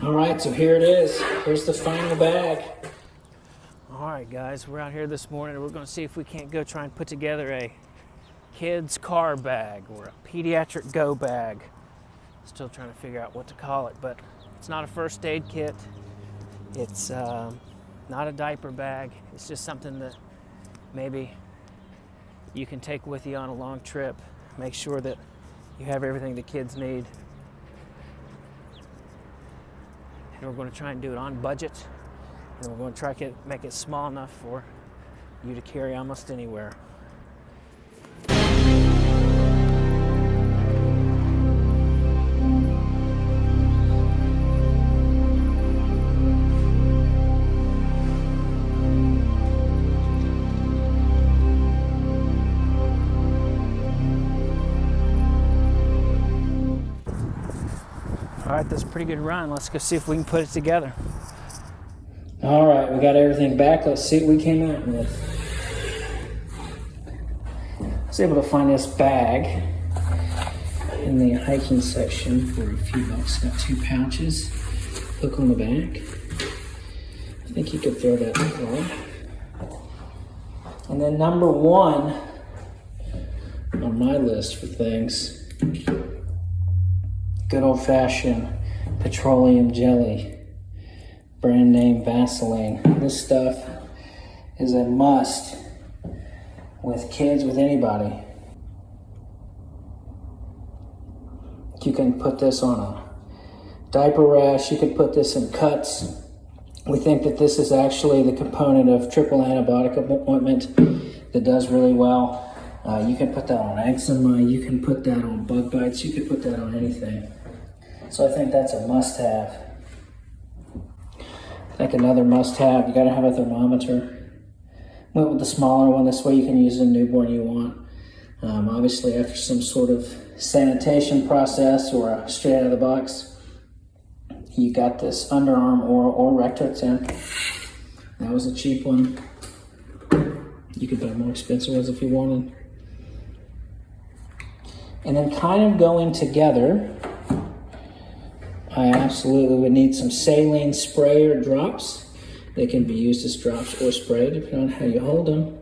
All right, so here it is. Here's the final bag. All right, guys, we're out here this morning. We're going to see if we can't go try and put together a kid's car bag or a pediatric go bag. Still trying to figure out what to call it, but it's not a first aid kit. It's not a diaper bag. It's just something that maybe you can take with you on a long trip. Make sure that you have everything the kids need. And we're going to try and do it on budget. And we're going to try to make it small enough for you to carry almost anywhere. All right, that's a pretty good run. Let's go see if we can put it together. All right, we got everything back. Let's see what we came out with. I was able to find this bag in the hiking section for a few bucks. Got 2 pouches, hook on the back. I think you could throw that in the car. And then number 1 on my list for things, good old-fashioned petroleum jelly. Brand name Vaseline. This stuff is a must with kids, with anybody. You can put this on a diaper rash. You could put this in cuts. We think that this is actually the component of triple antibiotic ointment that does really well. You can put that on eczema. You can put that on bug bites. You could put that on anything. So I think that's a must-have. I think another must-have, you gotta have a thermometer. Went with the smaller one, this way you can use a newborn you want. Obviously after some sort of sanitation process or straight out of the box, you got this underarm or rectal temp. That was a cheap one. You could buy more expensive ones if you wanted. And then kind of going together, I absolutely would need some saline spray or drops. They can be used as drops or spray, depending on how you hold them.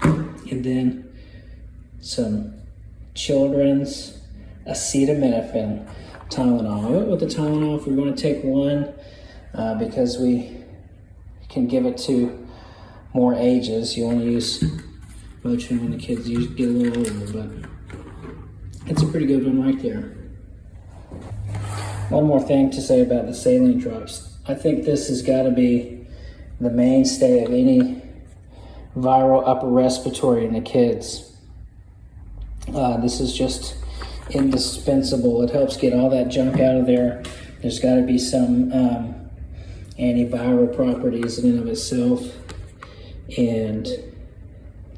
And then some children's acetaminophen Tylenol. I went with the Tylenol if we're going to take one because we can give it to more ages. You only use Motrin when the kids get a little older, but it's a pretty good one right there. One more thing to say about the saline drops. I think this has got to be the mainstay of any viral upper respiratory in the kids. This is just indispensable. It helps get all that junk out of there. There's got to be some antiviral properties in and of itself. And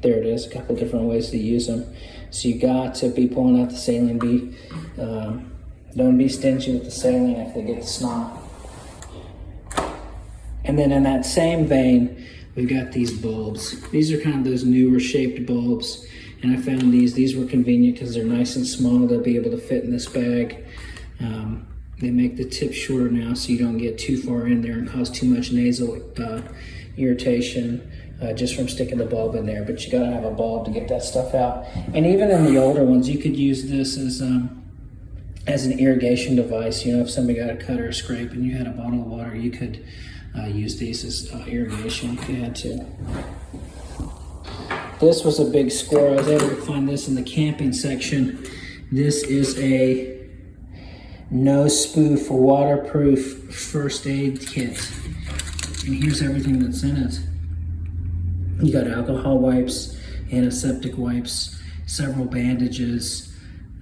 there it is, a couple different ways to use them. So you got to be pulling out the saline. Don't be stingy with the saline if they get the snot. And then in that same vein, we've got these bulbs. These are kind of those newer shaped bulbs. And I found these were convenient because they're nice and small. They'll be able to fit in this bag. They make the tip shorter now so you don't get too far in there and cause too much nasal irritation just from sticking the bulb in there. But you gotta have a bulb to get that stuff out. And even in the older ones, you could use this as an irrigation device. You know, if somebody got a cut or a scrape and you had a bottle of water, you could use these as irrigation if you had to. This was a big score. I was able to find this in the camping section. This is a no spoof waterproof first aid kit. And here's everything that's in it. You got alcohol wipes, antiseptic wipes, several bandages,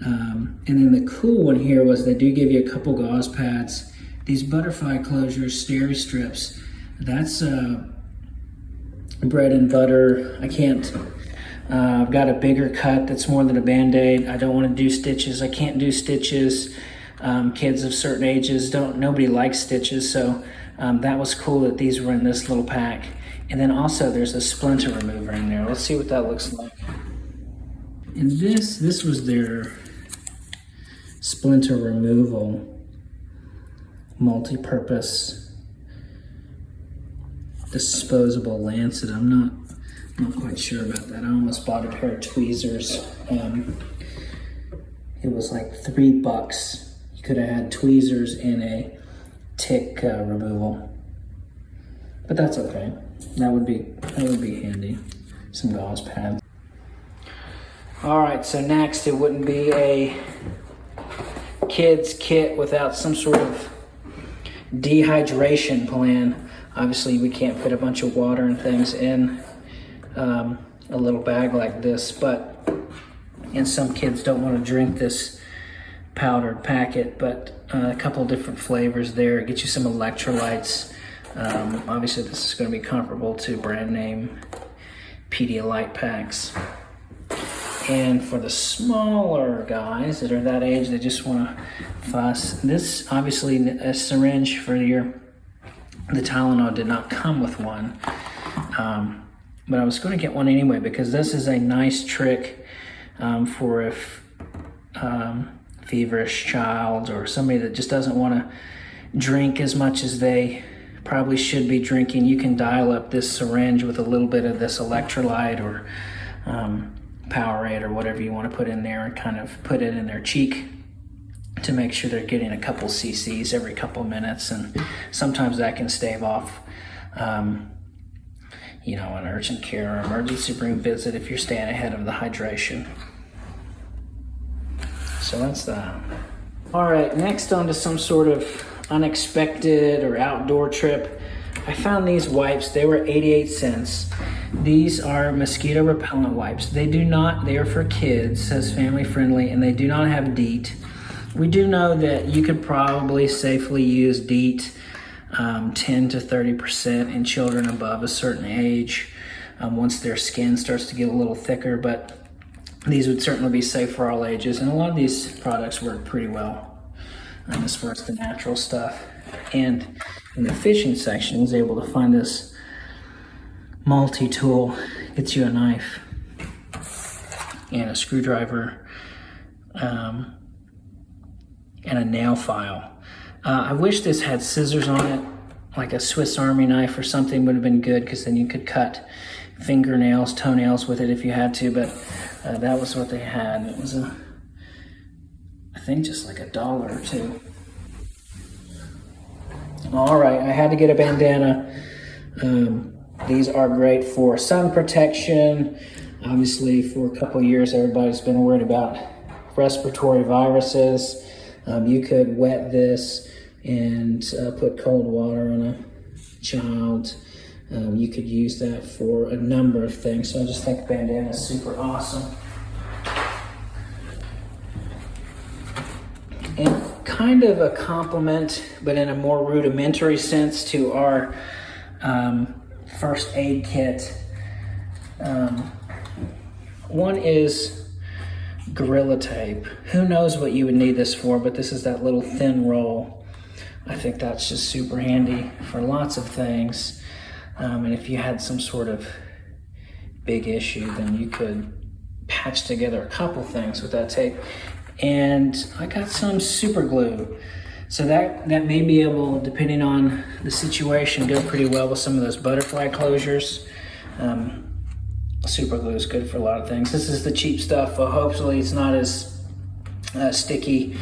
and then the cool one here was they do give you a couple gauze pads. These butterfly closures, steri strips, that's bread and butter. I've got a bigger cut that's more than a Band-Aid. I don't want to do stitches. I can't do stitches. Kids of certain ages nobody likes stitches, so that was cool that these were in this little pack. And then also there's a splinter remover in there. Let's see what that looks like. And this was their splinter removal. multi-purpose disposable lancet. I'm not quite sure about that. I almost bought a pair of tweezers. It was like $3. You could have had tweezers and a tick removal, but that's okay. That would be handy. Some gauze pads. All right, so next, it wouldn't be a kids kit without some sort of dehydration plan. Obviously, we can't fit a bunch of water and things in a little bag like this, and some kids don't want to drink this powdered packet, but a couple of different flavors there. Get you some electrolytes. Obviously, this is going to be comparable to brand name Pedialyte packs. And for the smaller guys that are that age, they just want to fuss. This, obviously, a syringe for the Tylenol did not come with one. But I was going to get one anyway because this is a nice trick for if feverish child or somebody that just doesn't want to drink as much as they probably should be drinking. You can dial up this syringe with a little bit of this electrolyte or Powerade or whatever you want to put in there, and kind of put it in their cheek to make sure they're getting a couple cc's every couple minutes. And sometimes that can stave off an urgent care or emergency room visit if you're staying ahead of the hydration. So that's that. All right, next on to some sort of unexpected or outdoor trip. I found these wipes. They were 88 cents. These are mosquito repellent wipes. They are for kids, says family friendly, and they do not have DEET. We do know that you could probably safely use DEET 10 to 30% in children above a certain age once their skin starts to get a little thicker, but these would certainly be safe for all ages, and a lot of these products work pretty well as far as the natural stuff. And in the fishing section, I was able to find this multi-tool. Gets you a knife and a screwdriver and a nail file. I wish this had scissors on it, like a Swiss Army knife or something would have been good, because then you could cut fingernails, toenails with it if you had to, but that was what they had. It was I think just like $1 or $2. All right, I had to get a bandana. These are great for sun protection. Obviously, for a couple years, everybody's been worried about respiratory viruses. You could wet this and put cold water on a child. You could use that for a number of things. So I just think bandana is super awesome. And kind of a compliment, but in a more rudimentary sense, to our first aid kit. One is Gorilla Tape. Who knows what you would need this for, but this is that little thin roll. I think that's just super handy for lots of things. And if you had some sort of big issue, then you could patch together a couple things with that tape. And I got some super glue. So that may be able, depending on the situation, go pretty well with some of those butterfly closures. Super glue is good for a lot of things. This is the cheap stuff. Hopefully it's not as sticky,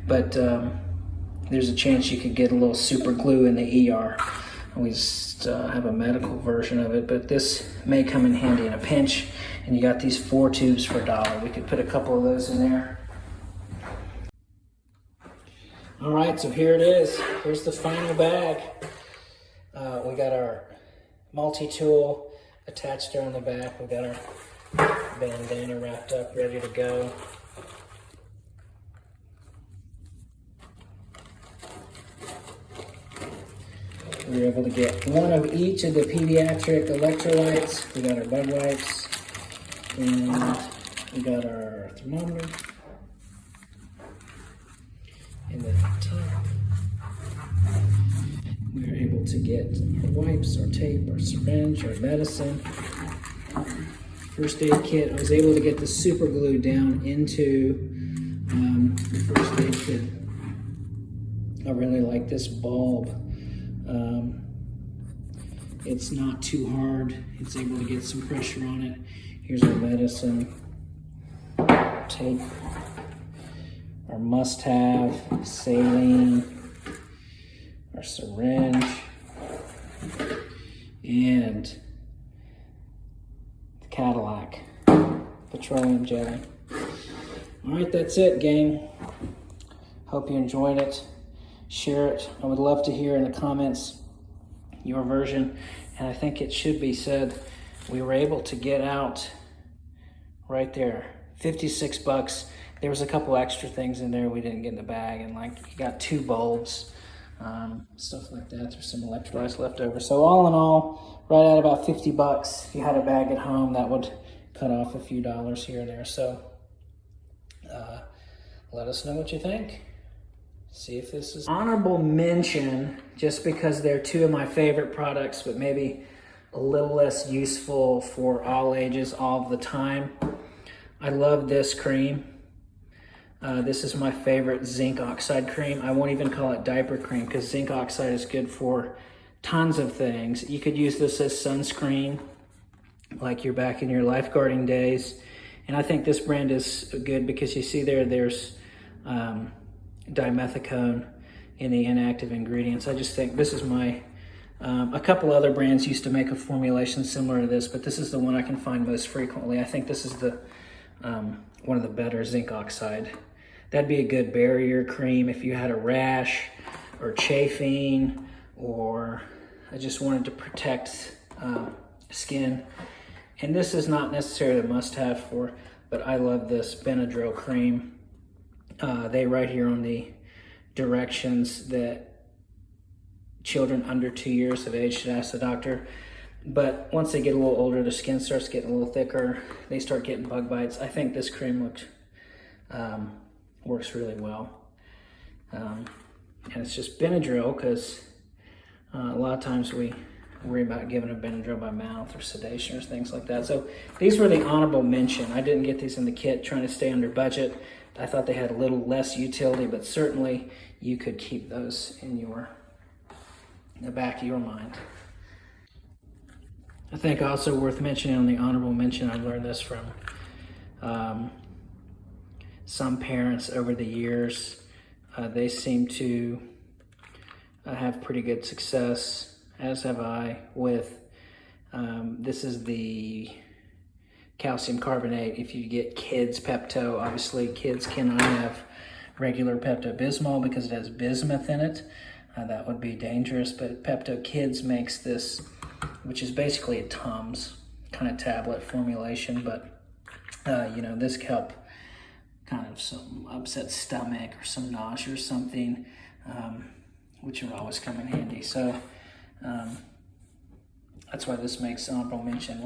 but there's a chance you could get a little super glue in the ER. We just have a medical version of it, but this may come in handy in a pinch. And you got these 4 tubes for $1. We could put a couple of those in there. All right, so here it is. Here's the final bag. We got our multi-tool attached there on the back. We got our bandana wrapped up, ready to go. We were able to get one of each of the pediatric electrolytes. We got our bug wipes, and we got our thermometer. In the top, we were able to get our wipes, our tape, our syringe, our medicine. First aid kit, I was able to get the super glue down into the first aid kit. I really like this bulb. It's not too hard. It's able to get some pressure on it. Here's our medicine tape, our must-have saline, our syringe, and the Cadillac petroleum jelly. All right, that's it, gang. Hope you enjoyed it. Share it. I would love to hear in the comments your version. And I think it should be said, we were able to get out right there, 56 bucks. There was a couple extra things in there we didn't get in the bag, and like you got 2 bulbs, stuff like that. There's some electrolytes left over. So all in all, right at about 50 bucks. If you had a bag at home, that would cut off a few dollars here and there. So let us know what you think. See if this is honorable mention, just because they're 2 of my favorite products, but maybe a little less useful for all ages all the time. I love this cream. This is my favorite zinc oxide cream. I won't even call it diaper cream because zinc oxide is good for tons of things. You could use this as sunscreen, like you're back in your lifeguarding days. And I think this brand is good because you see there's dimethicone in the inactive ingredients. I just think this is my, a couple other brands used to make a formulation similar to this, but this is the one I can find most frequently. I think this is the one of the better zinc oxide. That'd be a good barrier cream if you had a rash or chafing, or I just wanted to protect skin. And this is not necessarily a must-have for, but I love this Benadryl cream. They write here on the directions that children under 2 years of age should ask the doctor. But once they get a little older, their skin starts getting a little thicker. They start getting bug bites. I think this cream works really well. And it's just Benadryl because a lot of times we worry about giving a Benadryl by mouth or sedation or things like that. So these were the honorable mention. I didn't get these in the kit, trying to stay under budget. I thought they had a little less utility, but certainly you could keep those in the back of your mind. I think also worth mentioning on the honorable mention, I learned this from some parents over the years. They seem to have pretty good success, as have I, with, this is the calcium carbonate. If you get kids Pepto, obviously kids cannot have regular Pepto-Bismol because it has bismuth in it. That would be dangerous, but Pepto Kids makes this, which is basically a Tums kind of tablet formulation, but you know, this could help kind of some upset stomach or some nausea or something, which would always come in handy. So that's why this makes honorable mention.